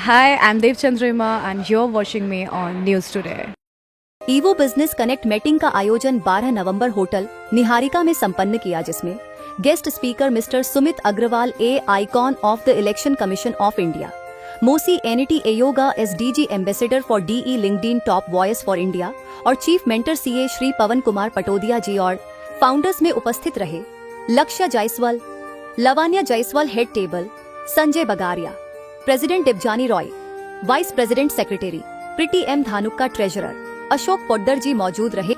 Hi, I'm Dev Chandrima and you're watching me on News Today. Evo business connect meeting का आयोजन 12 नवंबर hotel Niharika में संपन्न किया, जिसमें guest speaker mister Sumit Agarwal, a icon of the Election Commission of India, MOC NITI Aayog SDG ambassador for the LinkedIn top voice for India और chief mentor CA Shri Pawan Kumar Patodia ji और founders में उपस्थित रहे। Lakshya Jaiswal, Lavanya Jaiswal head table, Sanjay Bagaria, president Devjani Roy, vice president secretary, Preeti M Dhanuka treasurer, Ashok Poddar ji मौजूद रहे।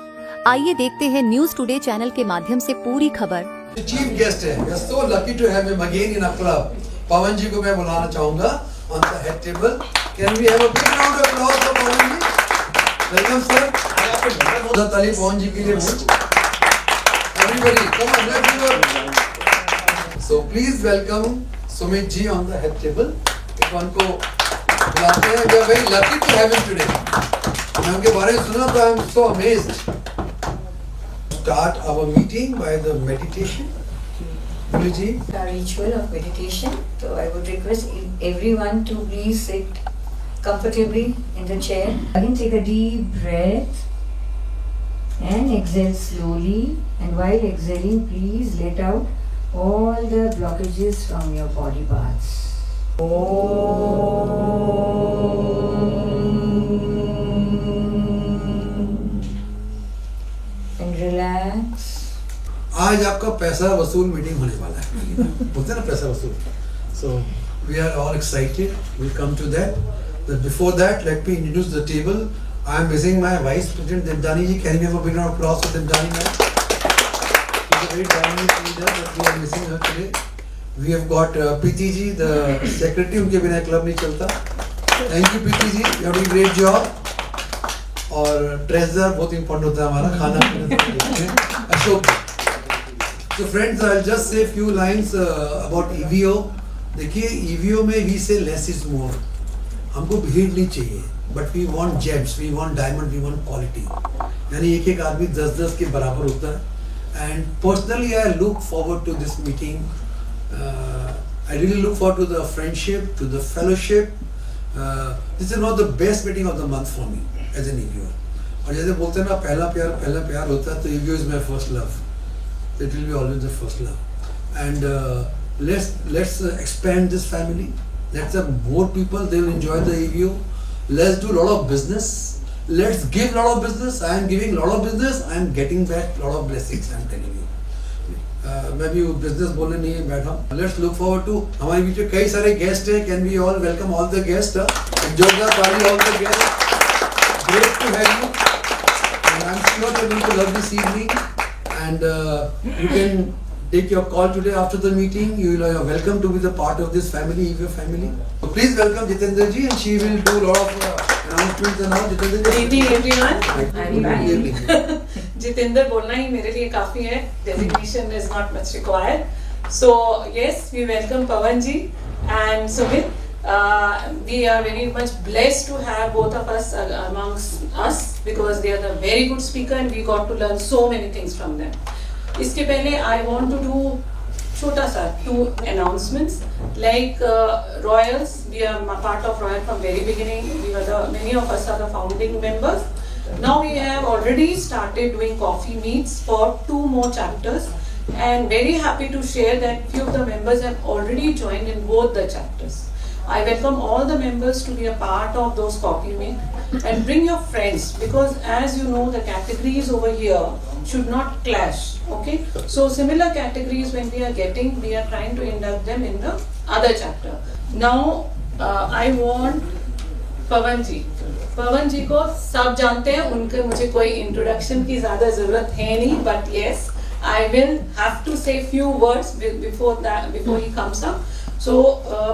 आइए देखते हैं न्यूज टुडे चैनल के माध्यम से पूरी खबर। चीफ गेस्ट है, we are so lucky to have him again in our club. पवन जी को मैं बुलाना चाहूंगा on the head table. Can we have a big round of applause for Pawan ji? Welcome sir. बहुत ताली पवन जी के लिए। Everybody, come on, let's give a. So please welcome Sumit ji on the head table. एक उनको बुलाते हैं। We are very lucky to have him today. मैं उनके बारे में सुना तो I am so amazed. Start our meeting by the meditation. Ji. The ritual of meditation. So I would request everyone to please sit comfortably in the chair. Again, take a deep breath and exhale slowly. And while exhaling, please let out all the blockages from your body parts. And relax. आज आपका पैसा वसूल meeting होने वाला है। बोलते हैं ना पैसा वसूल। So we are all excited. We'll come to that. But before that, let me introduce the table. I am missing my Vice President Devdani ji. Can we have a big round of applause for Devdani ma'am? She's a very dynamic leader, but we are missing her today. We have got Preeti ji, the secretary. उनके बिना club नहीं चलता. Thank you Preeti ji. You are doing great job. और treasure बहुत important होता है हमारा खाना पीना। Ashok. So friends, I'll just say a few lines about EVO. देखिए EVO में we say less is more. हमको भीड़ नहीं चाहिए, but we want gems, we want diamond, we want quality. यानी एक एक आदमी 10-10 के बराबर होता है। And personally, I look forward to this meeting. I really look forward to the friendship, to the fellowship. This is one of the best meeting of the month for me as an EVO. और जैसे बोलते हैं ना पहला प्यार होता है, तो EVO is my first love. It will be always the first love. And let's expand this family. Let's have more people. They will enjoy the EVO. Let's do a lot of business. Let's give a lot of business. I am giving a lot of business. I am getting back a lot of blessings. I am telling you. मैं भी business बोलने नहीं बैठा। Let's look forward to हमारे बीच में कई सारे guests हैं. Can we all welcome all the guests? Joga Pali, all the guests. Great to have you. And I'm sure you're going to love this evening. And you can take your call today after the meeting. You are welcome to be the part of this family, EVO family. So please welcome Jitendra ji, and she will do a lot of announcements and all. Jitendra ji. Good evening everyone. Good evening. Jitendra बोलना ही मेरे लिए काफी है. Designation is not much required. So yes, we welcome Pawan ji and Sumit. We are very much blessed to have both of us amongst us because they are the very good speaker and we got to learn so many things from them. इसके पहले I want to do छोटा सा 2 announcements like Royals. We are part of Royal from very beginning. Many of us are the founding members. Now we have already started doing coffee meets for 2 more chapters and very happy to share that few of the members have already joined in both the chapters. I welcome all the members to be a part of those coffee meet and bring your friends because as you know the categories over here should not clash. Okay, so similar categories when we are getting, we are trying to induct them in the other chapter. Now I want पवन जी को सब जानते हैं, उनके मुझे कोई introduction की ज्यादा जरूरत है नहीं, but yes I will have to say few words before he comes up. So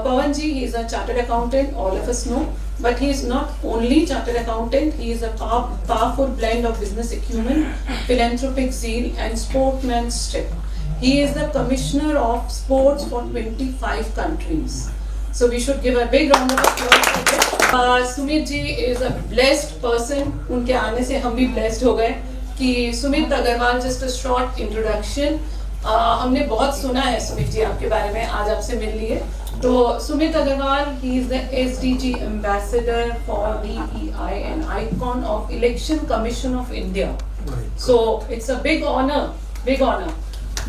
Pawan ji, he is a chartered accountant, all of us know, but he is not only chartered accountant, he is a powerful blend of business acumen, philanthropic zeal and sportsmanship. He is the commissioner of sports for 25 countries. So we should give a big round of applause for him. Sumit ji is a blessed person. उनके आने से हम भी blessed हो गए कि Sumit Agarwal, just a short introduction. हमने बहुत सुना है सुमित जी आपके बारे में, आज आपसे मिल लिए So Sumit Agarwal, he is the SDG ambassador for DEI and icon of Election Commission of India. Right. So it's a big honor, big honor.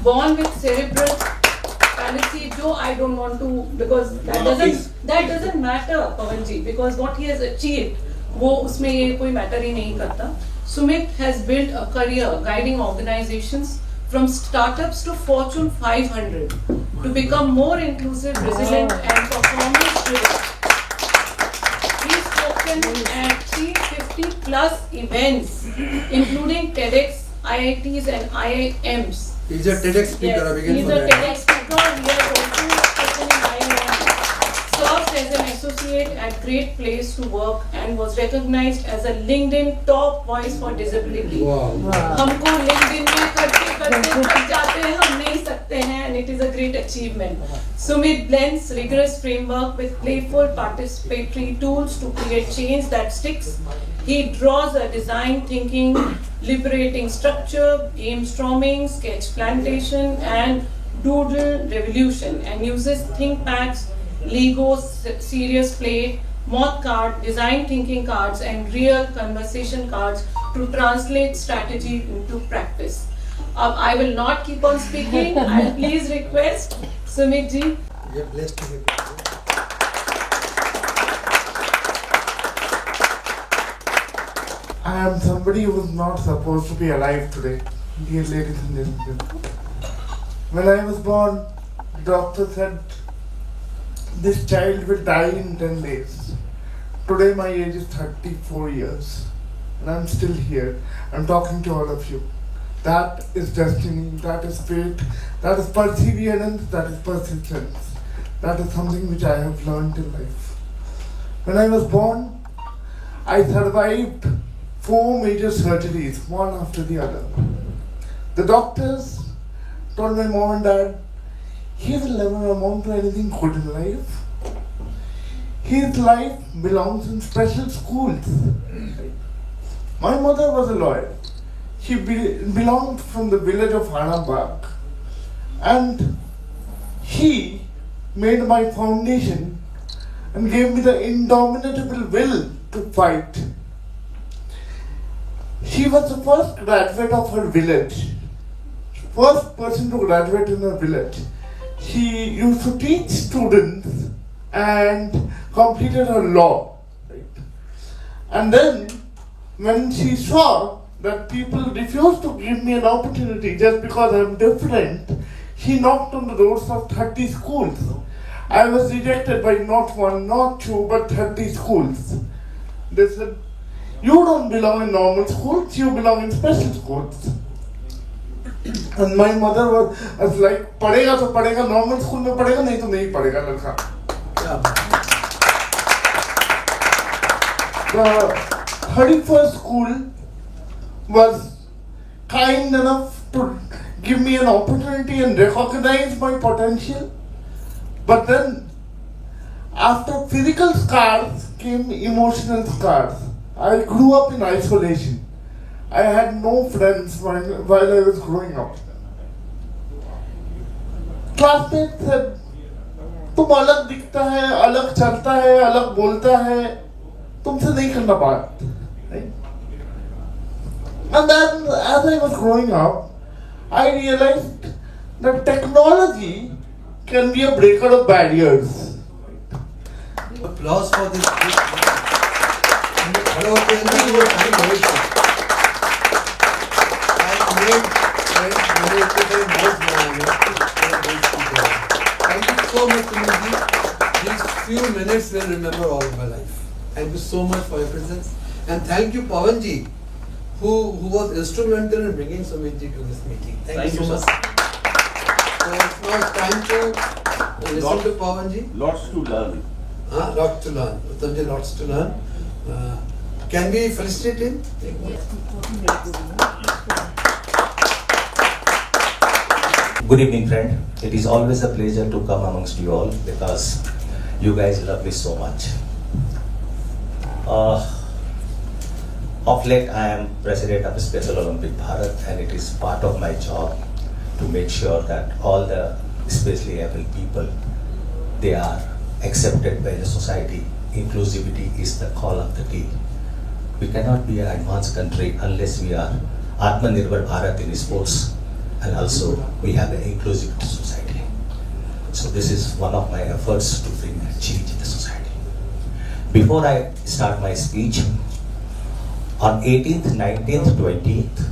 Born with cerebral palsy, though I don't want to, because that doesn't matter, Pawanji, because what he has achieved, वो उसमें ये कोई matter ही नहीं करता. Sumit has built a career guiding organizations from startups to Fortune 500 to become more inclusive, resilient, and performance-driven. He's spoken at 350 plus events, including TEDx, IITs, and IIMs. He's a TEDx speaker. Yes, Again he's for a that. TEDx speaker. He has also spoken in IIM. Served as an associate at Great Place to Work and was recognized as a LinkedIn top voice for disability. Wow. हमको LinkedIn में करते करते थक जाते हैं, हम नहीं सकते हैं, and it is a great achievement. Sumit blends rigorous framework with playful participatory tools to create change that sticks. He draws a design thinking, liberating structure, brainstorming, sketch plantation, and doodle revolution, and uses ThinkPads, Lego serious play, moth card, design thinking cards, and real conversation cards to translate strategy into practice. I will not keep on speaking. I'll please request Sumit ji. We are blessed to have you. I am somebody who is not supposed to be alive today, dear ladies and gentlemen. When I was born, the doctor said this child will die in 10 days. Today my age is 34 years and I'm still here. I'm talking to all of you. That is destiny, that is fate, that is perseverance, that is persistence. That is something which I have learned in life. When I was born, I survived 4 major surgeries, one after the other. The doctors told my mom and dad, he will never amount to anything good in life. His life belongs in special schools. My mother was a lawyer. She belonged from the village of Hanabag. And he made my foundation and gave me the indomitable will to fight. She was the first graduate of her village. First person to graduate in her village. She used to teach students and completed her law. Right? And then when she saw that people refused to give me an opportunity just because I'm different, she knocked on the doors of 30 schools. I was rejected by not 1, not 2, but 30 schools. They said, you don't belong in normal schools, you belong in special schools. And my mother was like, padega to padega, normal school mein padega, nahi to nahi padega ladka. The 31st school was kind enough to give me an opportunity and recognize my potential. But then, after physical scars came emotional scars. I grew up in isolation. I had no friends while I was growing up. Classmates said, तुम अलग दिखता है, अलग चलता है, अलग बोलता है, तुमसे नहीं करना बात. Right? And then, as I was growing up, I realized that technology can be a breaker of barriers. Applause for this. Hello, I made friends very Thank you so much, Sumit. These few minutes will remember all of my life. Thank you so much for your presence. And thank you, Pawanji, who was instrumental in bringing Sumit ji to this meeting. Thank you so much. So it's now time to listen to Pawanji. Lots to learn. Lots to learn. Uttamji, lots to learn. Can we felicitate him? Good evening, friend. It is always a pleasure to come amongst you all because you guys love me so much. Of late, I am president of Special Olympic Bharat, and it is part of my job to make sure that all the especially able people they are accepted by the society. Inclusivity is the call of the day. We cannot be an advanced country unless we are Atmanirbhar Bharat in sports, and also we have an inclusive society. So this is one of my efforts to bring a change in the society. Before I start my speech, on 18th, 19th, 20th,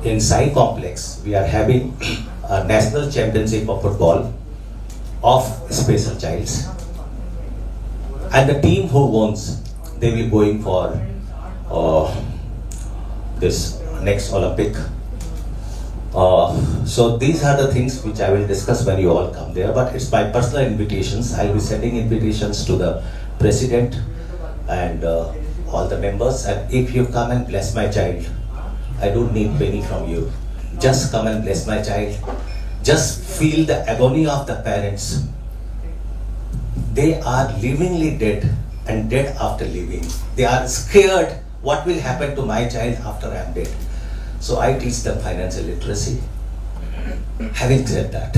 in Sai Complex, we are having a national championship of football of special childs. And the team who wins, they will going for this next Olympic. So these are the things which I will discuss when you all come there, but it's my personal invitations. I'll be sending invitations to the president and all the members, and if you come and bless my child, I don't need penny from you. Just come and bless my child. Just feel the agony of the parents. They are livingly dead and dead after living. They are scared what will happen to my child after I am dead. So I teach them financial literacy. Having said that,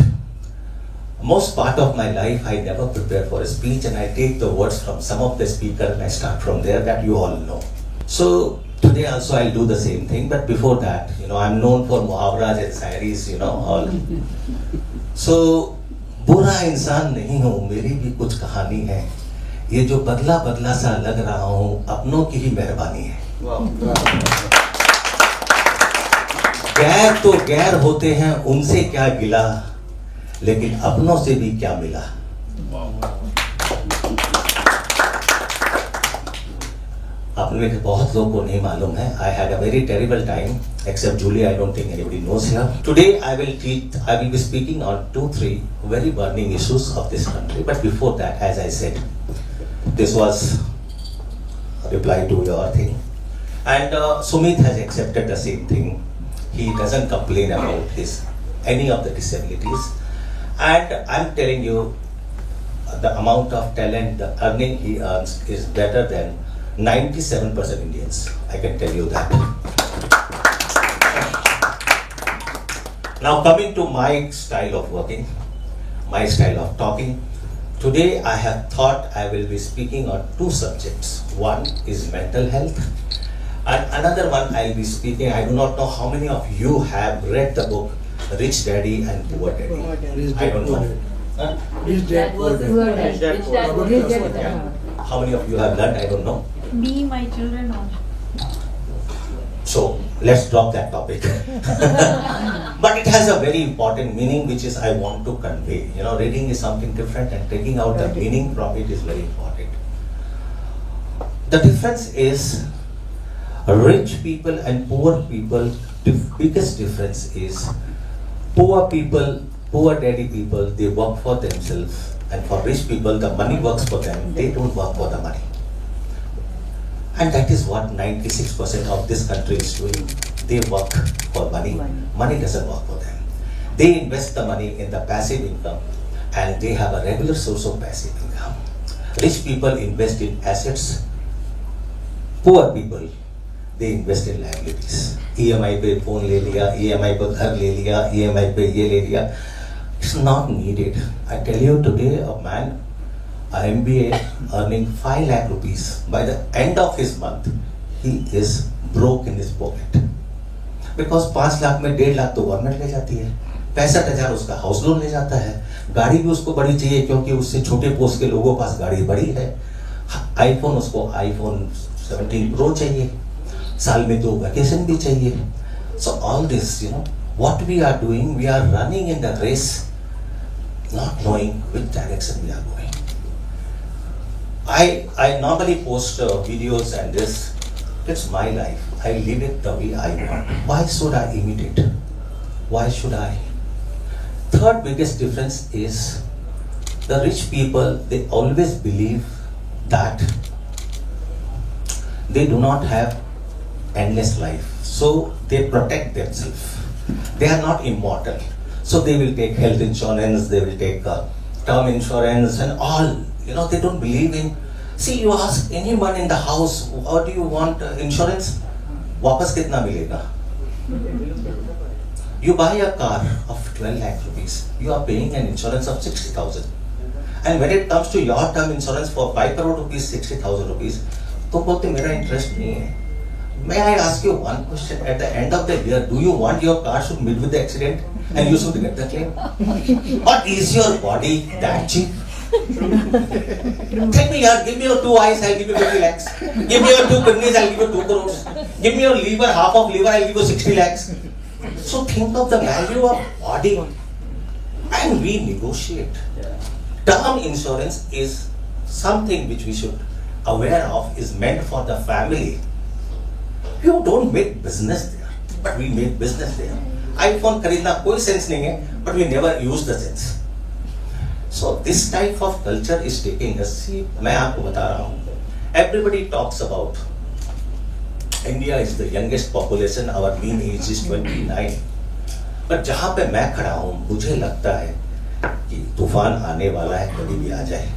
most part of my life I never prepare for a speech, and I take the words from some of the speakers and I start from there, that you all know. So today also I'll do the same thing, but before that, I'm known for muhavras and sairis, all. So बुरा इंसान नहीं हूँ, मेरी भी कुछ कहानी है. ये जो बदला बदला सा लग रहा हूँ, अपनों की ही मेहरबानी है. गैर तो गैर होते हैं, उनसे क्या गिला, लेकिन अपनों से भी क्या मिला. आप में बहुत लोगों को नहीं मालूम है. I had a very terrible time, except Julie. I don't think anybody knows here. Today I will be speaking on 2-3 very burning issues of this country. But before that, as I said, this was a reply to your thing, and Sumit has accepted the same thing. He doesn't complain about any of the disabilities, and I'm telling you, the amount of talent, the earning he earns is better than 97% Indians. I can tell you that. Now coming to my style of working, my style of talking. Today I have thought I will be speaking on 2 subjects. One is mental health, and another one I'll be speaking. I do not know how many of you have read the book Rich Daddy and Poor Daddy. I don't know. Huh? Rich Dad, Poor Dad. How many of you have learned? I don't know. Me, my children also. So let's drop that topic. But it has a very important meaning, which is I want to convey. Reading is something different, and taking out the meaning from it is very important. The difference is rich people and poor people. The biggest difference is poor people, poor daddy people, they work for themselves, and for rich people, the money works for them. They don't work for the money. And that is what 96% of this country is doing. They work for money. Money doesn't work for them. They invest the money in the passive income, and they have a regular source of passive income. Rich people invest in assets. Poor people, they invest in liabilities. EMI पे phone ले लिया, EMI पे घर ले लिया, EMI पे ये ले लिया. It's not needed. I tell you today, a man, a MBA earning 5 lakh rupees, by the end of his month, he is broke in his pocket. Because 5 lakh में 1.5 लाख तो गवर्नमेंट ले जाती है, 65,000 उसका हाउस लोन ले जाता है, गाड़ी भी उसको बड़ी चाहिए क्योंकि उससे छोटे पोस्ट के लोगों के पास गाड़ी बड़ी है, आईफोन उसको आईफोन 17 प्रो चाहिए, साल में 2 वैकेशन भी चाहिए. So all this, what we are doing, we are running in the race, not knowing which direction we are going. I normally post videos and this. It's my life. I live it the way I want. Why should I imitate? Why should I? Third biggest difference is the rich people, they always believe that they do not have endless life. So they protect themselves. They are not immortal. So they will take health insurance, they will take term insurance and all. They don't believe in. See, you ask anyone in the house, what do you want insurance? Wapas kitna milega? You buy a car of 12 lakh rupees. You are paying an insurance of 60,000. And when it comes to your term insurance for 5 crore rupees, 60,000 rupees, तो बोलते मेरा interest नहीं है. May I ask you one question? At the end of the year, do you want your car should meet with the accident and you should get the claim? Or is your body that cheap? Tell me, yaar, give me your 2 eyes, I'll give you 50 lakhs. Give me your 2 kidneys, I'll give you 2 crores. Give me your liver, half of liver, I'll give you 60 lakhs. So think of the value of body, and we negotiate. Term insurance is something which we should aware of, is meant for the family. You don't make business there, but we make business there. iPhone खरीदना कोई sense नहीं है, but we never use the sense. So this type of culture is taking us. See, मैं आपको बता रहा हूँ. Everybody talks about India is the youngest population. Our mean age is 29. But जहाँ पे मैं खड़ा हूँ, मुझे लगता है कि तूफान आने वाला है, कभी भी आ जाए.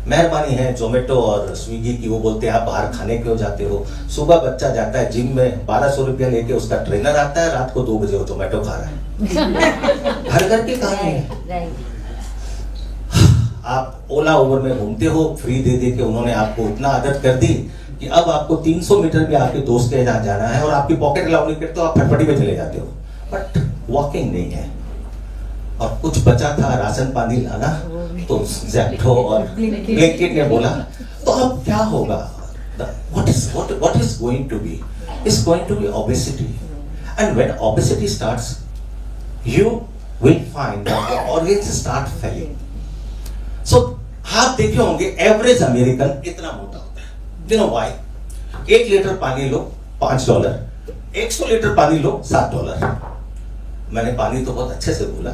मेहरबानी है जोमेटो और स्विगी की, वो बोलते हैं आप बाहर खाने क्यों जाते हो. सुबह बच्चा जाता है जिम में, 1200 रुपया लेके उसका ट्रेनर आता है, रात को 2 बजे वो जोमेटो खा रहा है. घर घर की कहानी है. आप ओला उबर में घूमते हो, फ्री दे दे के उन्होंने आपको इतना आदत कर दी कि अब आपको 300 मीटर भी आपके दोस्त के यहाँ जाना है और आपकी पॉकेट अलाउ नहीं करते, तो आप फटफटी में चले जाते हो. बट वॉकिंग नहीं है. और कुछ बचा था राशन पानी लाना, तो ज़ेप्टो और ब्लिंकिट ने बोला, तो अब क्या होगा? What is going to be? It's going to be obesity. And when obesity starts, you will find that the organs start failing. So आप देखे होंगे एवरेज अमेरिकन इतना मोटा होता है. You know why? 1 लीटर पानी लो $5, 100 लीटर पानी लो $7. मैंने पानी तो बहुत अच्छे से बोला.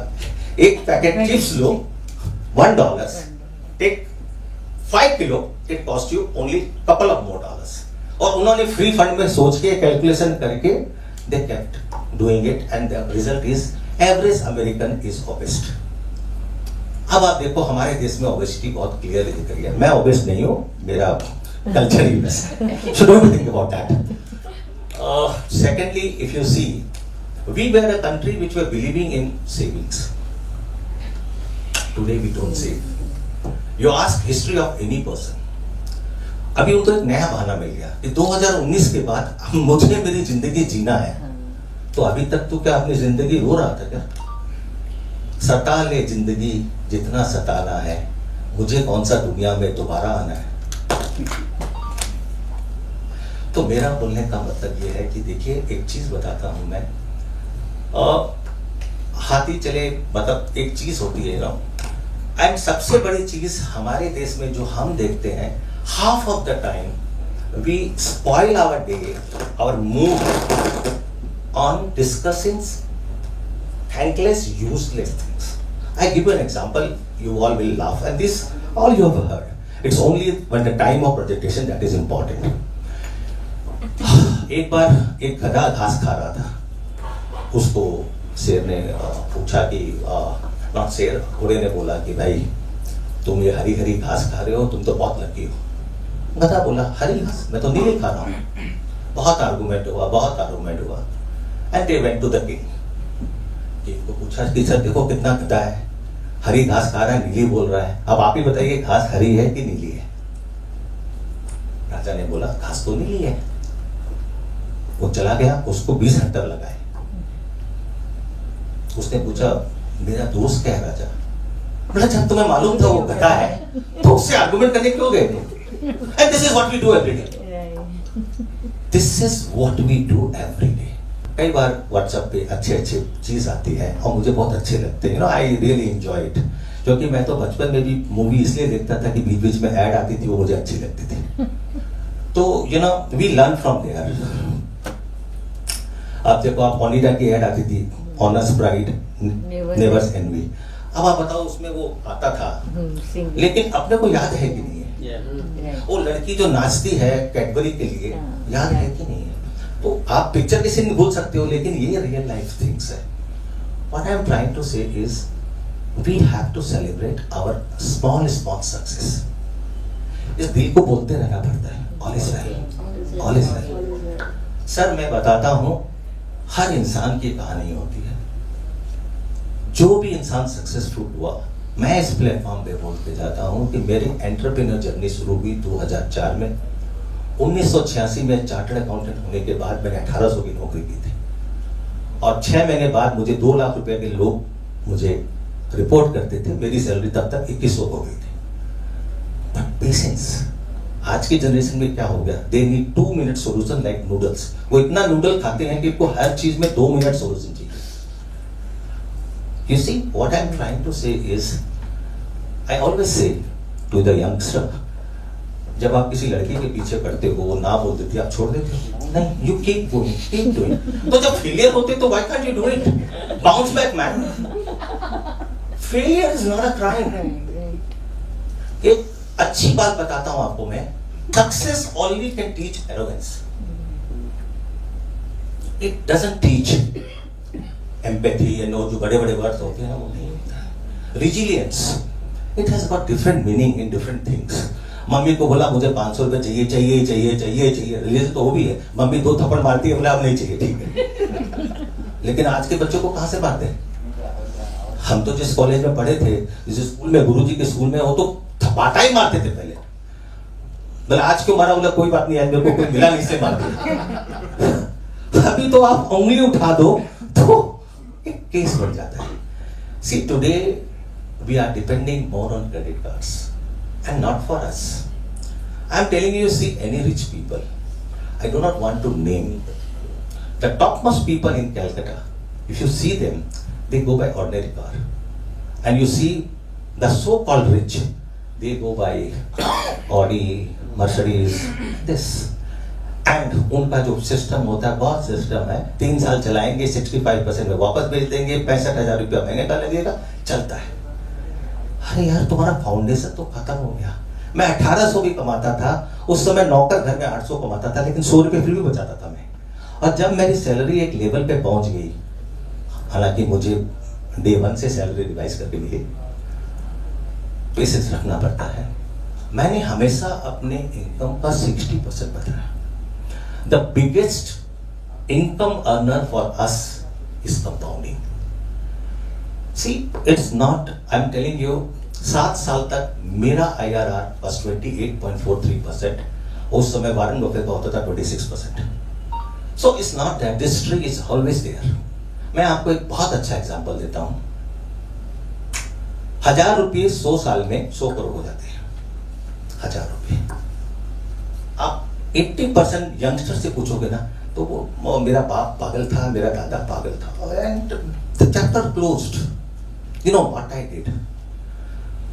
एक पैकेट चिप्स लो $1. Take 5 kilo, it cost you only couple of more dollars. और उन्होंने फ्री फंड में सोच के कैलकुलेशन करके they kept doing it, and the result is average American is obese. अब आप देखो हमारे देश में ओबेसिटी बहुत क्लियरली दिख रही है. मैं ओबेस नहीं हूं, मेरा कल्चर ही वैसा है. So don't think about that. Secondly, if you see, we were a country which were believing in savings. Today we don't save. You ask history of any person. अभी उनको एक नया बहाना मिल गया कि 2019 के बाद मुझे मेरी जिंदगी जीना है. तो अभी तक तो क्या अपनी जिंदगी रो रहा था क्या? सता ले जिंदगी जितना सताना है, मुझे कौन सा दुनिया में दोबारा आना है. तो मेरा बोलने का मतलब ये है कि देखिए एक चीज बताता हूं मैं. हाथी चले, मतलब एक चीज होती है ना. एंड सबसे बड़ी चीज हमारे देश में जो हम देखते हैं, half of the time we spoil our day, our mood on discussing thankless, useless things. I give you an example, you all will laugh, and this all you have heard. It's only when the time of presentation that is important. एक बार एक गधा घास खा रहा था. उसको शेर ने पूछा कि नॉट शेर, घोड़े ने बोला कि भाई तुम ये हरी हरी घास खा रहे हो, तुम तो बहुत लकी हो. गधा बोला हरी घास, मैं तो नीली खा रहा हूँ. बहुत आर्गुमेंट हुआ. And they went to the king. को पूछा कि सर देखो कितना गधा है, हरी घास खा रहा है, नीली बोल रहा है, अब आप ही बताइए घास हरी है कि नीली है. राजा ने बोला घास तो नीली है. वो चला गया, उसको 20 हंटर लगाए. उसने पूछा मेरा दोस्त क्या है राजा? बोला जब तुम्हें मालूम था वो गधा है तो उससे आर्गुमेंट करने क्यों गए तुम? And this is what we do every day. This is what we do every day. कई बार व्हाट्सएप पे अच्छे चीज आती है और मुझे बहुत अच्छे लगते हैं. I really enjoy it. क्योंकि मैं तो बचपन में भी मूवी इसलिए देखता था कि बीच बीच में ऐड आती थी, वो मुझे अच्छी लगती थी. तो वी लर्न फ्रॉम देयर. आप देखो, आप ओनिडा की ऐड आती थी, ऑनर्स प्राइड नेवर्स एनवी. अब आप बताओ उसमें वो आता था, लेकिन अपने को याद है कि नहीं है? वो लड़की जो नाचती है कैडबरी के लिए, याद है कि नहीं है? तो आप पिक्चर किसी नहीं भूल सकते हो, लेकिन ये रियल लाइफ थिंग्स है. What I am trying to say is we have to celebrate our small success. इस दिल को बोलते रहना पड़ता है, all is well, all is well. Sir मैं बताता हूं, हर इंसान की कहानी होती है. जो भी इंसान सक्सेसफुल हुआ मैं इस प्लेटफॉर्म पे बोल के जाता हूँ कि मेरी एंटरप्रेन्योर जर्नी शुरू हुई 2004 में। 1986 में चार्टर्ड अकाउंटेंट होने के बाद मैंने 1800 की नौकरी की थी और 6 महीने बाद मुझे 2 लाख रुपए के लोग मुझे रिपोर्ट करते थे। मेरी सैलरी तब तक 2100 हो गई थी। बट पेशेंस, आज की जनरेशन में क्या हो गया, they need 2 minute solution like noodles. वो इतना नूडल खाते हैं कि उनको हर चीज में 2 मिनट सोल्यूशन चाहिए। You see, what I'm trying to say is, I always say to the youngster, जब आप किसी लड़की के पीछे पड़ते हो, वो ना बोल देती, आप छोड़ देते हो? नहीं, you keep going, keep doing. तो जब फेलियर होते तो why can't you do it? Bounce back, man. Failure is not a crime. एक अच्छी बात बताता हूं आपको मैं, success only can teach arrogance. It doesn't teach empathy, जो बड़े बड़े वर्ड्स होते हैं ना, वो नहीं होता है। Resilience, it has got different meaning in different things. Mummy को बोला मुझे 500 रुपए चाहिए, रिलीज तो वो भी है, मम्मी 2 थप्पड़ मारती है, बोला अब नहीं चाहिए, ठीक है। लेकिन आज के बच्चों को कहां से मारते हैं? हम तो जिस कॉलेज में पढ़े थे, जिस स्कूल में, गुरुजी के स्कूल में, वो तो थपाटा ही मारते थे पहले। बोला आज क्यों मारा? बोला कोई बात नहीं, आज मेरे को कोई मिला नहीं, इसलिए मार दिया। अभी तो आप उंगली उठा दो तो एक केस बढ़ जाता है। See, today we are depending more on credit cards and not for us. I am telling you, see any rich people, I do not want to name the topmost people in Calcutta. If you see them, they go by ordinary car, and you see the so-called rich, they go by Audi, Mercedes, this. And उनका जो system होता है, बहुत system है, 3 साल चलाएंगे, 65% में वापस भेज देंगे, 65,000 रुपया महीने का लगेगा, चलता है। अरे यार, तुम्हारा फाउंडेशन तो खत्म हो गया। मैं 1800 भी कमाता था उस समय, नौकर घर में 800 कमाता था, लेकिन 100 रुपये फिर भी बचाता था मैं। और जब मेरी सैलरी एक लेवल पे पहुंच गई, हालांकि मुझे डे 1 से सैलरी रिवाइज करके मिली, पेशेंस रखना पड़ता है। मैंने हमेशा अपने इनकम का 60% बताया। The biggest income earner for us is compounding. See, it's not, I'm telling you, 7 साल तक मेरा IRR was 28.43%. उस समय वारन बफेट का होता था 26%. So it's not that this tree is always there. मैं आपको एक बहुत अच्छा एग्जांपल देता हूं। 1000 रुपये 100 साल में 100 करोड़ हो जाते हैं। 1000 रुपये। आप 80% यंगस्टर से पूछोगे ना, तो वो मेरा बाप पागल था, मेरा दादा पागल था, and the chapter closed. You know what I did?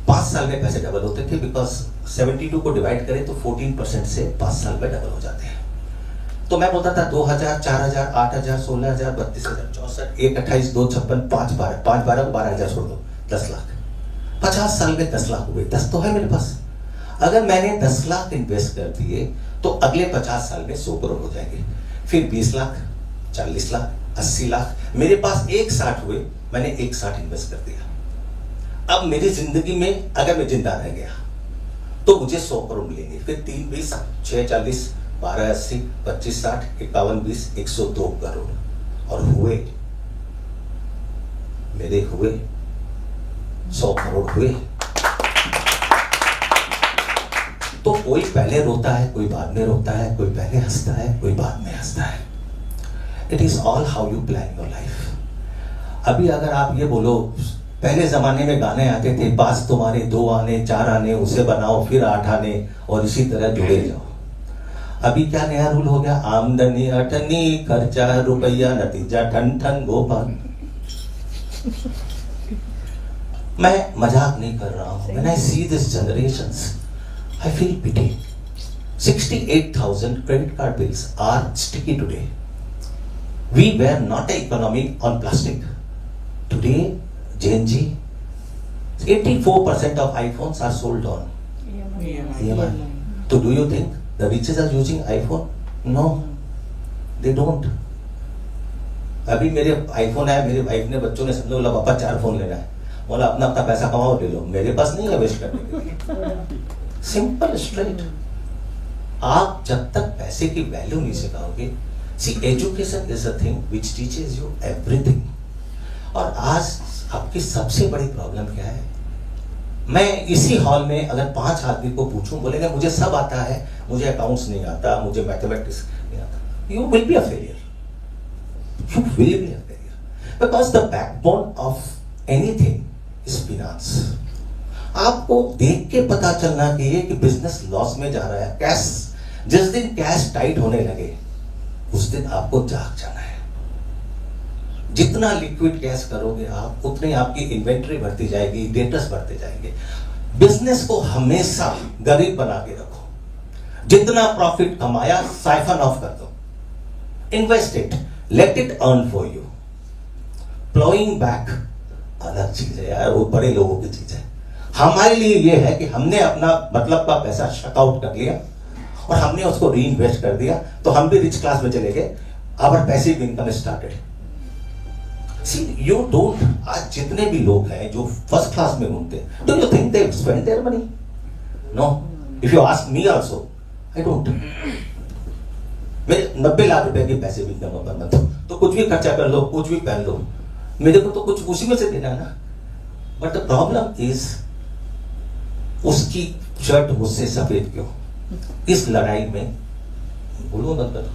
5 साल में पैसे डबल होते थे, बिकॉज 72 को डिवाइड करें तो 14% से 5 साल में डबल हो जाते हैं। तो मैं बोलता था 2000, 4000, 8000, 16000, 32000, 64, 1, 28, 2, 56, 5, 12, 5, 12 को 12000 छोड़ दो, 10 लाख। 50 साल में 10 लाख हुए, 10 तो है मेरे पास। अगर मैंने 10 लाख इन्वेस्ट कर दिए तो अगले 50 साल में 100 करोड़ हो जाएंगे, फिर 20 लाख, 40 लाख, 80 लाख, मेरे पास 160 हुए, मैंने 160 इन्वेस्ट कर दिया। अब मेरी जिंदगी में अगर मैं जिंदा रह गया तो मुझे 100 करोड़ मिलेंगे, फिर 3 20, 6 40, 12 80, 25 60, 51 20, 102 करोड़। और हुए मेरे, हुए 100 करोड़ हुए। तो कोई पहले रोता है, कोई बाद में रोता है, कोई पहले हंसता है, कोई बाद में हंसता है। It is all how you plan your life. अभी अगर आप ये बोलो, पहले जमाने में गाने आते थे, 5 तुम्हारे 2 आने, 4 आने, उसे बनाओ फिर 8 आने, और इसी तरह जुड़े जाओ। अभी क्या नया रूल हो गया? आमदनी अठनी, खर्चा रुपया, नतीजा ठन ठन गोपाल। मैं मजाक नहीं कर रहा हूं। When I see this generations, I feel pity. 68,000 credit card bills are sticky today. We were not an economy on plastic. Today, Gen Z, 84% of iPhones are sold on EMI. So do you think the riches are using iPhone? No, they don't. अभी मेरे iPhone है, मेरे wife ने, बच्चों ने सब लोग बोला पापा 4 फोन लेना है। बोला अपना अपना पैसा कमाओ, ले लो, मेरे पास नहीं है वेस्ट करने के लिए। Simple straight. आप जब तक पैसे की वैल्यू नहीं सिखाओगे, see education is a thing which teaches you everything. और आज आपकी सबसे बड़ी प्रॉब्लम क्या है? मैं इसी हॉल में अगर 5 आदमी को पूछूं, बोलेंगे मुझे सब आता है, मुझे अकाउंट्स नहीं आता, मुझे मैथमेटिक्स नहीं आता, you will be a failure, you will be a failure, because the backbone of anything is finance. आपको देख के पता चलना चाहिए कि बिजनेस लॉस में जा रहा है। कैश, जिस दिन कैश टाइट होने लगे उस दिन आपको जाग जाना है। जितना लिक्विड कैश करोगे आप, उतनी आपकी इन्वेंट्री बढ़ती जाएगी, डेटर्स बढ़ते जाएंगे। बिजनेस को हमेशा गरीब बना के रखो। जितना प्रॉफिट कमाया साइफन ऑफ कर दो, invest it, let it earn for you. Ploughing back अलग चीज है यार, वो बड़े लोगों की चीज है। हमारे लिए ये है कि हमने अपना मतलब का पैसा शकआउट कर लिया और हमने उसको री इन्वेस्ट कर दिया, तो हम भी रिच क्लास में चले गए। Our passive income started. See, you don't, आज जितने भी लोग हैं जो फर्स्ट क्लास में घूमते हैं, do you think they spend their money? No. If you ask me also, I don't. मैं 90 लाख रुपए की पैसे भी इनकम पर मत, तो कुछ भी खर्चा कर लो, कुछ भी पहन लो, मेरे को तो कुछ उसी में से देना है ना। बट द प्रॉब्लम इज, उसकी शर्ट मुझसे सफेद क्यों? इस लड़ाई में बोलो मत करो।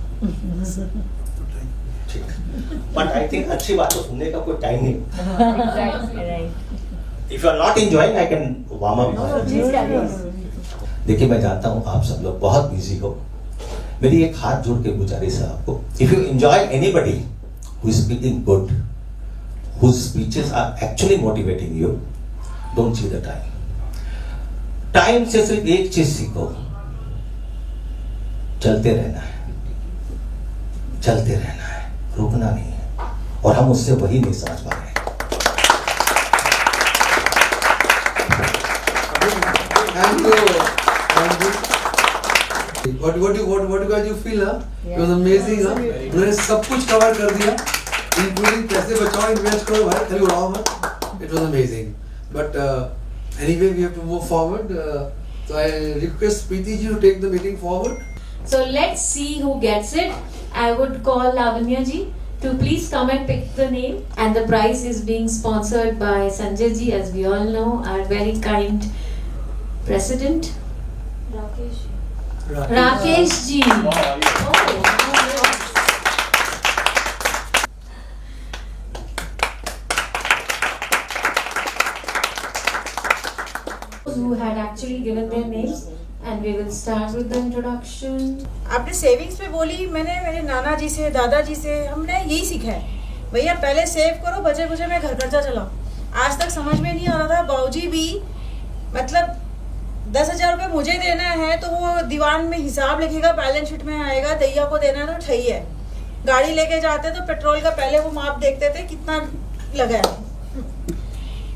बट आई थिंक अच्छी बात तो सुनने का कोई टाइम नहीं। Exactly right. If you are not enjoying, I can warm up. देखिए, मैं जानता हूं आप सब लोग बहुत बिजी हो। मेरी एक हाथ जोड़ के गुजारिश है आपको, if you enjoy anybody who is speaking good, whose speeches are actually motivating you, don't see the time. Time से सिर्फ एक चीज सीखो, चलते रहना है, चलते रहना है, रुकना नहीं है। और हम उससे वही नहीं समझ पा रहे हैं। What guys you feel? It was amazing. उन्होंने सब कुछ कवर कर दिया, including पैसे बचाओ, इन्वेस्ट करो, भाई खाली उड़ाओ मत। It was amazing. But anyway, we have to move forward. So I request Preeti ji to take the meeting forward. So let's see who gets it. I would call Lavanya ji to please come and pick the name. And the prize is being sponsored by Sanjay ji, as we all know, our very kind president. Rakesh ji. Who had actually given their names, and we will start with the introduction. आपने savings पे बोली, मैंने मेरे नाना जी से, दादाजी से हमने यही सीखा है, भैया पहले सेव करो, बचे कुचे में घर खर्चा चलाओ। आज तक समझ में नहीं आ रहा था, बाबूजी भी मतलब 10,000 रुपये मुझे देना है तो वो दीवान में हिसाब लिखेगा, बैलेंस शीट में आएगा, दैया को देना है तो ठही है। गाड़ी लेके जाते तो पेट्रोल का पहले वो माप देखते थे कितना लगा है।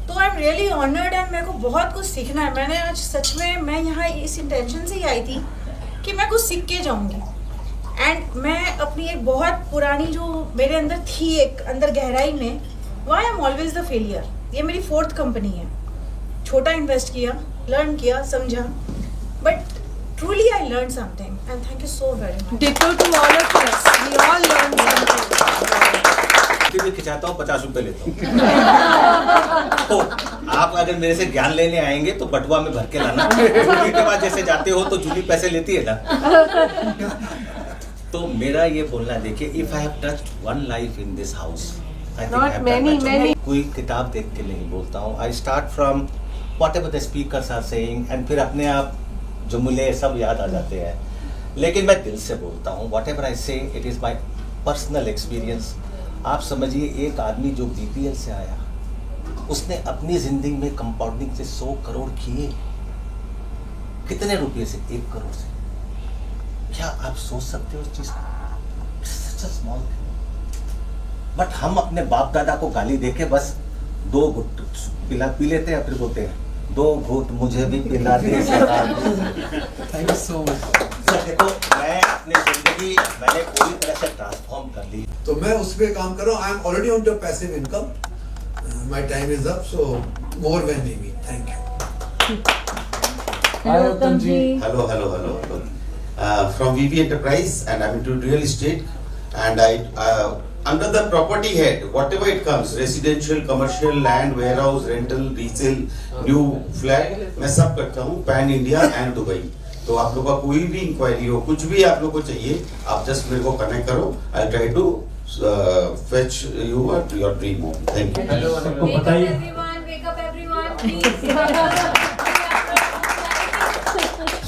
तो I am really honoured and मेरे को बहुत कुछ सीखना है। मैंने आज सच में, मैं यहाँ इस इंटेंशन से ही आई थी कि मैं कुछ सीख के जाऊँगी। एंड मैं अपनी एक बहुत पुरानी जो मेरे अंदर थी, एक अंदर गहराई में, why am always the failure. ये मेरी 4th कंपनी है। छोटा इन्वेस्ट किया, लर्न किया, समझा, but truly I learn something and thank you so very much. Ditto to all of us. We all learned something. भी खिंचाता हूँ, 50 रुपए लेता हूँ। तो आप अगर मेरे से ज्ञान लेने आएंगे तो बटुआ में भर के लाना। जूली के बाद जैसे जाते हो तो जूली पैसे लेती है ना। तो मेरा ये बोलना, देखिए, if I have touched one life in this house, I think कोई किताब देख के नहीं बोलता हूँ। I start from whatever the speakers are saying, and फिर अपने आप जुमले सब याद आ जाते हैं, लेकिन मैं दिल से बोलता हूँ। व्हाटएवर आई से, it is my personal experience. आप समझिए, एक आदमी जो बीपीएल से आया, उसने अपनी जिंदगी में कंपाउंडिंग से 100 करोड़ किए। कितने रुपए से? 1 करोड़ से। क्या आप सोच सकते हो उस चीज को? सच अ स्मॉल थिंग। बट हम अपने बाप दादा को गाली देके बस 2 घुट पी लेते हैं, फिर बोलते हैं 2 घूट मुझे भी पिला दे। Thank you so much. Sir देखो, मैं अपनी जिंदगी मैंने पूरी तरह से ट्रांसफॉर्म कर ली। तो मैं उस पे काम कर रहा हूँ। I am already on to passive income. My time is up, so more when may thank you. Hi, Uttam ji. Hello. From VV Enterprise, and I'm into real estate, and I under the property head, whatever it comes, residential, commercial, land, warehouse, rental, resale, new flat, मैं सब करता हूँ pan India and Dubai. तो आप लोग का कोई भी इंक्वायरी हो, कुछ भी आप लोग को चाहिए, आप जस्ट मेरे को कनेक्ट करो। I try to fetch you at your dream home. Thank you. Hello सबको बताइए।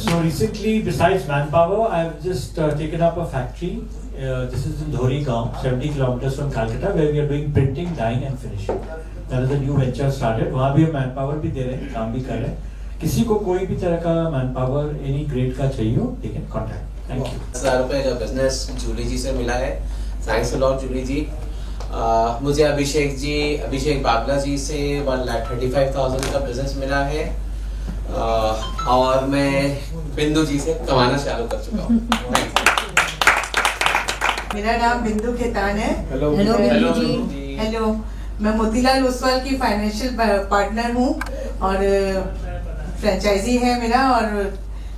So recently, besides manpower, I have just taken up a factory. This is in Dhori Gaon, 70 kilometers from Calcutta, where we are doing printing, dyeing, and finishing. That is a new venture started. वहाँ भी हम manpower भी दे रहे हैं, काम भी कर रहे हैं। किसी को कोई भी तरह का manpower, any grade का चाहिए हो, they can contact. Thank you. 10,000 रुपए का बिजनेस जूली जी से मिला है। थैंक्स अ लॉट जूली जी। मुझे अभिषेक बाबला जी से 1,35,000 का बिजनेस मिला है। और मैं बिंदु जी से कमाना चालू कर चुका हूँ। मेरा नाम बिंदु खेतान है। हेलो बिंदु जी। हेलो, मैं मोतीलाल ओसवाल की फाइनेंशियल पार्टनर हूँ और फ्रेंचाइजी है मेरा, और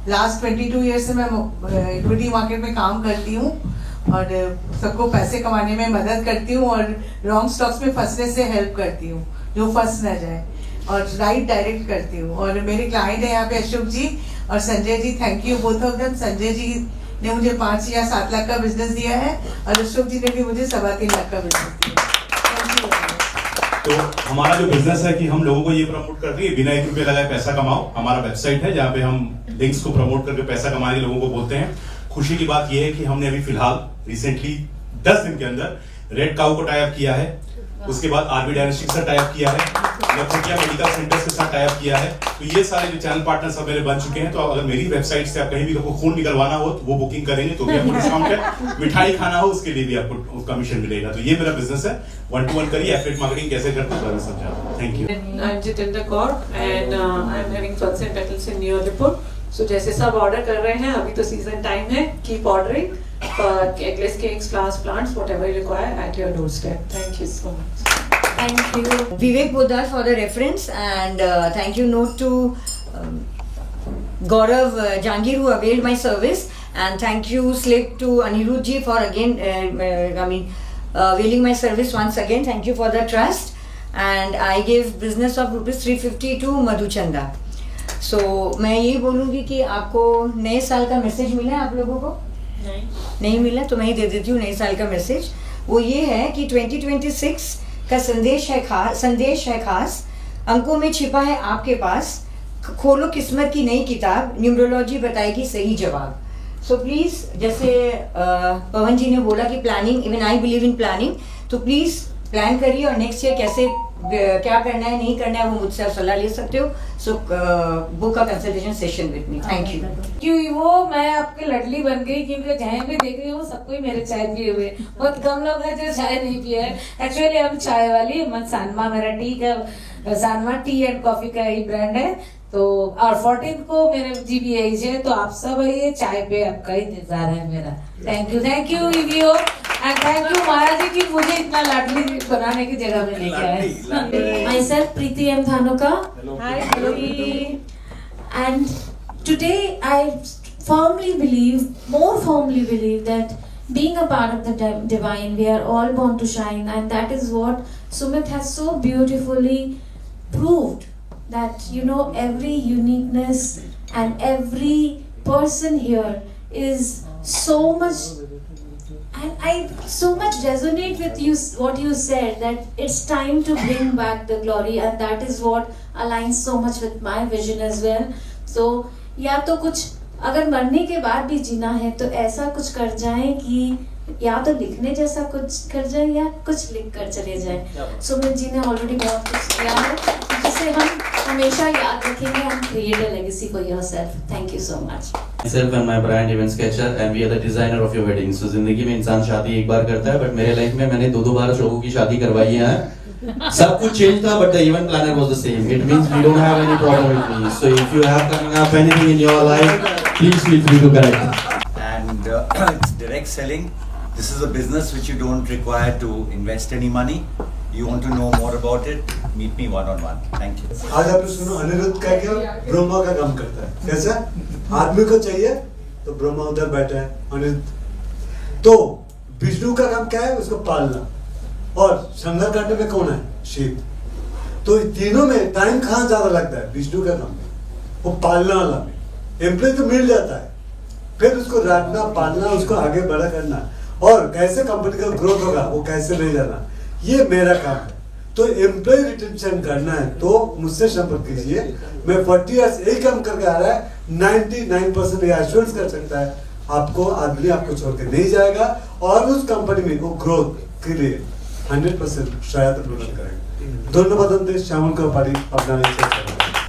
लास्ट 22 ईयर से मैं इक्विटी मार्केट में काम करती हूँ और सबको पैसे कमाने में मदद करती हूँ और रॉन्ग स्टॉक्स में फंसने से हेल्प करती हूँ, जो फंस ना जाए, और राइट डायरेक्ट करती हूँ। और मेरे क्लाइंट है यहाँ पे अशोक जी और Sanjay ji. Thank you both of them. Sanjay ji ने मुझे 5 या 7 लाख का बिजनेस दिया है और अशोक जी ने भी मुझे 3.25 लाख का बिजनेस दिया है। तो हमारा जो बिजनेस है कि हम लोगों को ये प्रमोट कर रही है, बिना 1 रुपये लगाए पैसा कमाओ। हमारा वेबसाइट है जहाँ पे हम लिंक्स को प्रमोट करके पैसा कमाने के लोगों को बोलते हैं। खुशी की बात यह है कि हमने अभी फिलहाल रिसेंटली 10 दिन के अंदर रेड काउ को टाई अप किया है, उसके बाद आरबी डायनेस्टिक से टाई अप किया है, लखनऊ मेडिकल सेंटर्स के साथ टाई अप किया है। तो ये सारे जो चैनल पार्टनर सब मेरे बन चुके हैं। तो अगर मेरी वेबसाइट से आप कहीं भी आपको खून निकलवाना हो तो वो बुकिंग करेंगे तो भी आपको डिस्काउंट है। मिठाई खाना हो उसके लिए भी आपको कमीशन मिलेगा। तो ये मेरा बिजनेस है। 1-to-1 करिए। एफिलिएट मार्केटिंग कैसे करते हैं मैं समझाता हूं। Thank you. I am Jitendra Kaur and I am having ferns and petals in New Alipur. So जैसे सब ऑर्डर कर रहे हैं, अभी तो सीजन टाइम है, keep ordering eggless cakes, flowers, plants, whatever you require at your doorstep. Thank you so much. Thank you, Vivek Poddar, for the reference, and thank you note to Gaurav Jangir who availed my service, and thank you slip to Anirudh ji for again availing my service once again. Thank you for the trust, and I give business of rupees 350 to Madhuchanda. So मैं यही बोलूँगी कि आपको नए साल का message मिला है आप लोगों को? नहीं मिला तो मैं ही दे देती हूँ नए साल का मैसेज। वो ये है कि 2026 का संदेश है खास, अंकों में छिपा है आपके पास, खोलो किस्मत की नई किताब, न्यूमरोलॉजी बताएगी सही जवाब। सो प्लीज, जैसे पवन जी ने बोला कि planning, even I believe in planning, तो प्लीज प्लान करिए और नेक्स्ट ईयर कैसे क्या करना है नहीं करना है वो मुझसे आप सलाह ले सकते हो। So book a consultation session with me. Thank you. क्यों वो मैं आपके लडली बन गई, क्योंकि जहाँ भी देख रही हूँ सबको ही मेरे चाय पिए हुए। बहुत कम लोग हैं जो चाय नहीं पिए हैं। एक्चुअली हम चाय वाली सानमा, मेरा टी का सानमा टी एंड कॉफी का ही ब्रांड है। तो और 14 को मेरे GBH है, तो आप सब ये चाय पे आपका इंतजार है मेरा। थैंक यू वीवीओ and thank you Maharaj ji की मुझे इतना लाडली बनाने की जगह में लेके आए। Myself Preeti M Dhanuka. Hi Preeti. And today I firmly believe, more firmly believe that being a part of the divine, we are all born to shine, and that is what Sumit has so beautifully proved. That every uniqueness and every person here is so much, and I so much resonate with you what you said, that it's time to bring back the glory, and that is what aligns so much with my vision as well. So या तो कुछ अगर मरने के बाद भी जीना है तो ऐसा कुछ कर जाएं कि या तो लिखने जैसा कुछ कर जाए या कुछ लिख कर चले जाए। सुमित जी ने ऑलरेडी बहुत कुछ किया है जिसे हम हमेशा याद रखेंगे। हम create a legacy for yourself. Thank you so much. Myself and my brand Event Sketcher, and we are the designer of your wedding. So जिंदगी में इंसान शादी एक बार करता है, बट मेरे लाइफ में मैंने 2-2 बार लोगों की शादी करवाई है। सब कुछ चेंज था, but the event planner was the same. It means we don't have any problem with me. So if you have coming up anything in your life, please feel free to correct. And it's direct selling. This is a business which you don't require to invest any money. You want to know more about it? Meet me one-on-one. Thank you. आज आपने सुना अनिरुद्ध का क्या ब्रह्मा का काम करता है। कैसा आदमी को चाहिए तो ब्रह्मा उधर बैठा है अनिरुद्ध। तो विष्णु का काम क्या है? उसको पालना। और संघर्ष करने में कौन है? शिव। तो तीनों में टाइम कहाँ ज्यादा लगता है? विष्णु का काम में, वो पालना वाला में। एम्प्लॉय तो मिल जाता है, फिर उसको रखना, पालना, उसको आगे बड़ा करना, और कैसे कंपनी का ग्रोथ होगा वो कैसे ले जाना, ये मेरा काम है। तो एम्प्लॉय रिटेंशन करना है तो मुझसे संपर्क कीजिए। मैं 40 इयर्स यही काम करके आ रहा है, 99% ये एश्योरेंस कर सकता है आपको आदमी आपको छोड़ के नहीं जाएगा, और उस कंपनी में वो ग्रोथ के लिए 100% सहायता प्रदान करेंगे। धन्यवाद। श्यामल को पारी अपना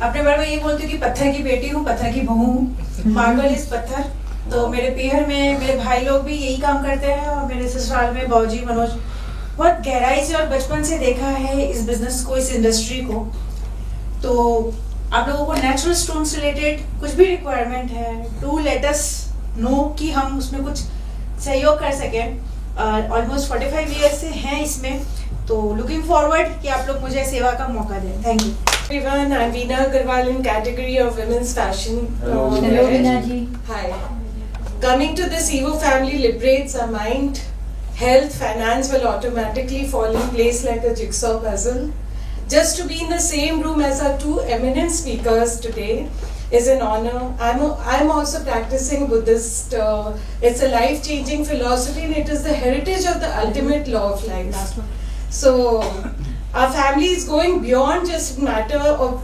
अपने बारे में ये बोलती हूँ कि पत्थर की बेटी हूँ, पत्थर की बहू हूँ, मार्बल इस पत्थर। तो मेरे पीहर में मेरे भाई लोग भी यही काम करते हैं, और मेरे ससुराल में बाबूजी मनोज बहुत गहराई से और बचपन से देखा है इस बिजनेस को, इस इंडस्ट्री को। तो आप लोगों को नेचुरल स्टोन्स रिलेटेड कुछ भी रिक्वायरमेंट है, डू लेट अस नो कि हम उसमें कुछ सहयोग कर सकें। ऑलमोस्ट 45 ईयर्स से हैं इसमें, तो लुकिंग फॉरवर्ड कि आप लोग मुझे सेवा का मौका दें। Thank you Everyone, I'm Veena Agarwal in category of women's fashion. Hello, Veena ji. Hi. Coming to this Evo family liberates our mind. Health, finance will automatically fall in place like a jigsaw puzzle. Just to be in the same room as our two eminent speakers today is an honor. I'm also practicing Buddhist. It's a life-changing philosophy, and it is the heritage of the ultimate law of life. So, our family is going beyond just matter of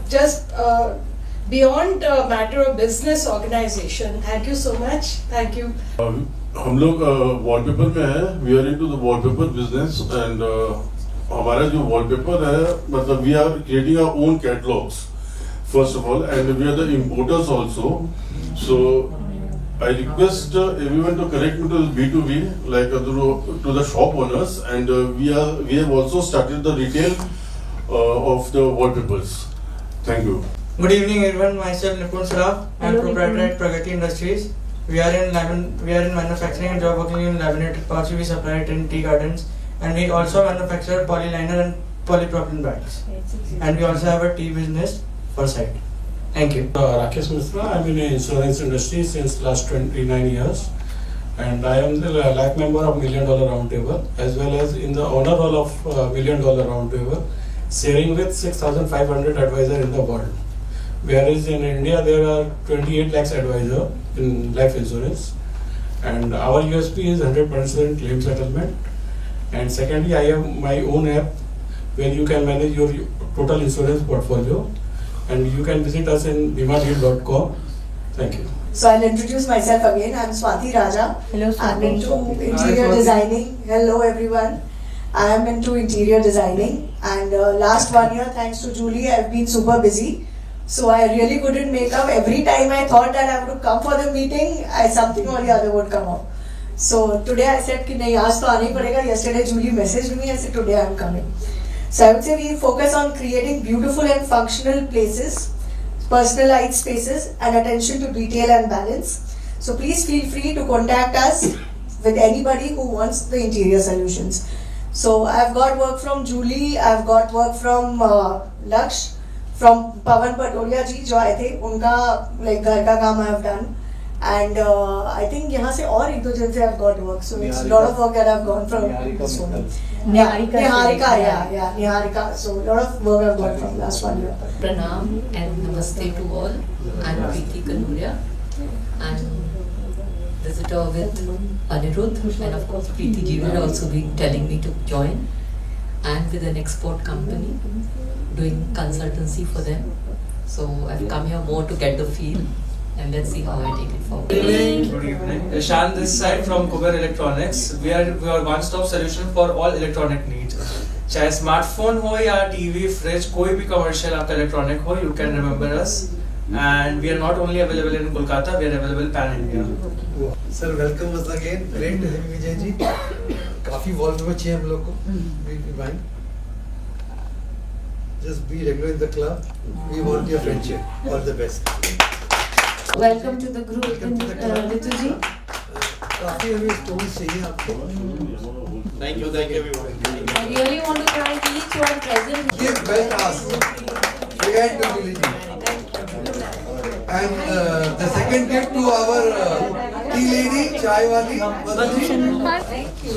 business organization. Thank you so much. Thank you. हम लोग wallpaper में है, we are into the wallpaper business, and हमारा जो wallpaper है, मतलब we are creating our own catalogues first of all, and we are the importers also. So I request everyone to connect me to B2B, like to the shop owners, and we have also started the retail of the wallpapers. Thank you. Good evening, everyone. Myself Nipun Saraf. I am proprietor at Pragati Industries. We are in manufacturing and job working in laminated pouch. We supply it in tea gardens, and we also manufacture polyliner and polypropylene bags. And we also have a tea business for side. Thank you. Rakesh Mishra. I'm in the insurance industry since last 29 years, and I am the life member of $1 Million Roundtable, as well as in the honor roll of $1 Million Roundtable, sharing with 6,500 advisors in the world. Whereas in India there are 28 lakhs advisors in life insurance, and our USP is 100% claim settlement. And secondly, I have my own app where you can manage your total insurance portfolio. And you can visit us in bimadeal.com. Thank you. So I'll introduce myself again. I'm Swati Raja. Hello, I'm into interior designing. Hello everyone. I am into interior designing, and last 1 year, thanks to Julie, I've been super busy. So I really couldn't make up. Every time I thought that I would come for the meeting, something or the other would come up. So today I said कि नहीं आज तो आना ही पड़ेगा. Yesterday Julie messaged me and said today I'm coming. So I would say we focus on creating beautiful and functional places, personalized spaces, and attention to detail and balance. So please feel free to contact us with anybody who wants the interior solutions. So I've got work from Julie, I've got work from Laksh, from Pawan Patolia ji जो आए थे, उनका like घर का काम I have done. And I think यहाँ से और एक दो जन से I've got work. So it's a lot of work that I've gone from this one. Niharika. So a lot of work I've got from last 1 year. Pranam and namaste to all. I'm Preeti Kanuria. I'm visitor with Anirudh, and of course Preeti ji will also be telling me to join. I'm with an export company doing consultancy for them. So I've come here more to get the feel, and let's see how I take it forward. Good evening. Ishan this side from Kuber Electronics. We are one-stop solution for all electronic needs. चाहे smartphone हो या TV, fridge, कोई भी commercial आपका electronic हो, you can remember us. And we are not only available in Kolkata, we are available pan India. Sir, welcome once again. Great to have you, Vijay ji. काफी wallpaper चाहिए हम लोग को. We buying. Just be regular in the club. We want your friendship. All the best. Welcome to the group, Ritu ji. काफी हमें stories चाहिए आपको. Thank you everyone. I really want to thank each one present. Give best ask. Again to Julie ji. And the second gift to our T lady, चाय वाली, Thank you.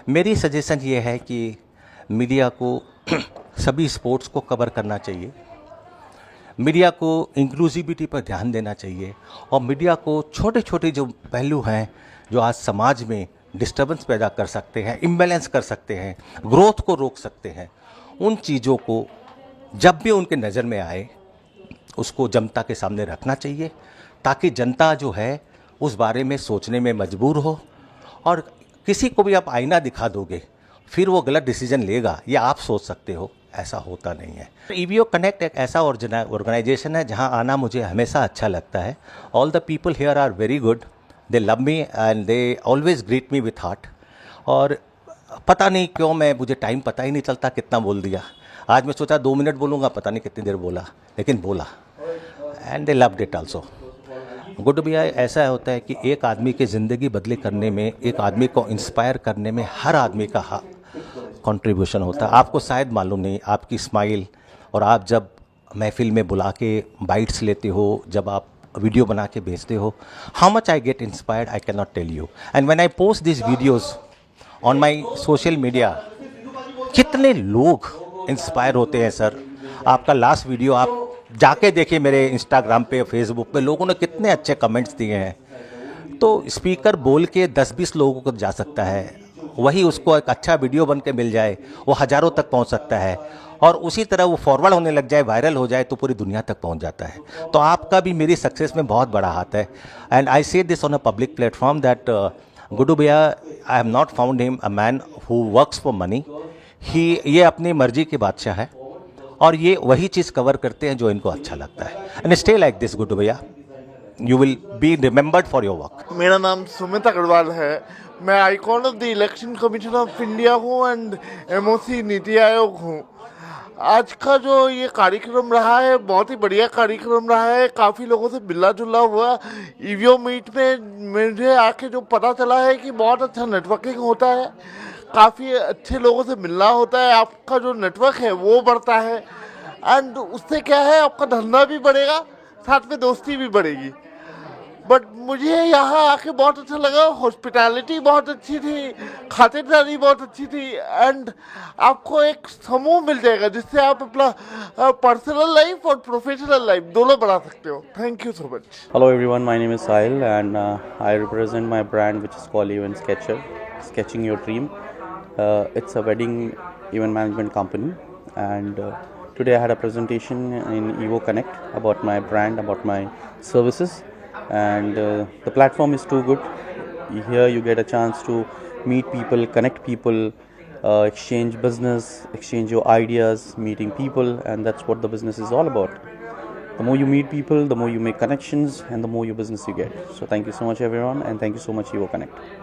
मेरी suggestion ये है कि मीडिया को सभी स्पोर्ट्स को cover करना चाहिए, मीडिया को इंक्लूसिविटी पर ध्यान देना चाहिए और मीडिया को छोटे छोटे जो पहलू हैं जो आज समाज में डिस्टर्बेंस पैदा कर सकते हैं, इम्बैलेंस कर सकते हैं, ग्रोथ को रोक सकते हैं, उन चीज़ों को जब भी उनके नज़र में आए उसको जनता के सामने रखना चाहिए ताकि जनता जो है उस बारे में सोचने में मजबूर हो। और किसी को भी आप आईना दिखा दोगे फिर वो गलत डिसीजन लेगा, ये आप सोच सकते हो, ऐसा होता नहीं है। EVO कनेक्ट एक ऐसा ऑर्गेनाइजेशन है जहां आना मुझे हमेशा अच्छा लगता है। All the people here are very good, they love me and they always greet me with heart. और पता नहीं क्यों मुझे टाइम पता ही नहीं चलता कितना बोल दिया। आज मैं सोचा 2 मिनट बोलूँगा, पता नहीं कितनी देर बोला, लेकिन बोला and they loved it also. Good भैया ऐसा होता है कि एक आदमी की ज़िंदगी बदली करने में, एक आदमी को इंस्पायर करने में हर आदमी का कंट्रीब्यूशन होता है। आपको शायद मालूम नहीं, आपकी स्माइल और आप जब महफिल में बुला के बाइट्स लेते हो, जब आप वीडियो बना के भेजते हो, how much I get inspired I can not tell you. And when I post this videos on my social media, कितने लोग इंस्पायर होते हैं सर। आपका लास्ट वीडियो आप जाके देखिए मेरे इंस्टाग्राम पे, फेसबुक पे, लोगों ने कितने अच्छे कमेंट्स दिए हैं। तो स्पीकर बोल के 10-20 लोगों को जा सकता है, वही उसको एक अच्छा वीडियो बन के मिल जाए वो हज़ारों तक पहुंच सकता है, और उसी तरह वो फॉरवर्ड होने लग जाए, वायरल हो जाए तो पूरी दुनिया तक पहुंच जाता है। तो आपका भी मेरी सक्सेस में बहुत बड़ा हाथ है। And I say this on a public platform that Guddu भैया, I have not found him a man who works for money. ये अपनी मर्जी के बादशाह है और ये वही चीज़ कवर करते हैं जो इनको अच्छा लगता है। And stay like this Guddu भैया, you will be remembered for your work. मेरा नाम सुमित अग्रवाल है, मैं icon of the Election Commission of India हूँ एंड MOC नीति आयोग हूँ। आज का जो ये कार्यक्रम रहा है बहुत ही बढ़िया कार्यक्रम रहा है, काफ़ी लोगों से मिला जुला हुआ। EVO मीट में मुझे आके जो पता चला है कि बहुत अच्छा नेटवर्किंग होता है, काफ़ी अच्छे लोगों से मिलना होता है, आपका जो नेटवर्क है वो बढ़ता है एंड उससे क्या है आपका धंधा भी बढ़ेगा, साथ में दोस्ती भी बढ़ेगी। बट मुझे यहाँ आके बहुत अच्छा लगा, हॉस्पिटैलिटी बहुत अच्छी थी, खातिरदारी बहुत अच्छी थी एंड आपको एक समूह मिल जाएगा जिससे आप अपना पर्सनल लाइफ और प्रोफेशनल लाइफ दोनों बढ़ा सकते हो। Thank you so much. Hello everyone, my name is Sahil and I represent my brand which is called Event Sketcher, Sketching Your Dream. It's a wedding event management company and today I had a presentation in EVO Connect about my brand, about my services, and the platform is too good. Here you get a chance to meet people, connect people, exchange business, exchange your ideas, meeting people, and that's what the business is all about. The more you meet people, the more you make connections and the more your business you get. So thank you so much everyone and thank you so much EVO Connect.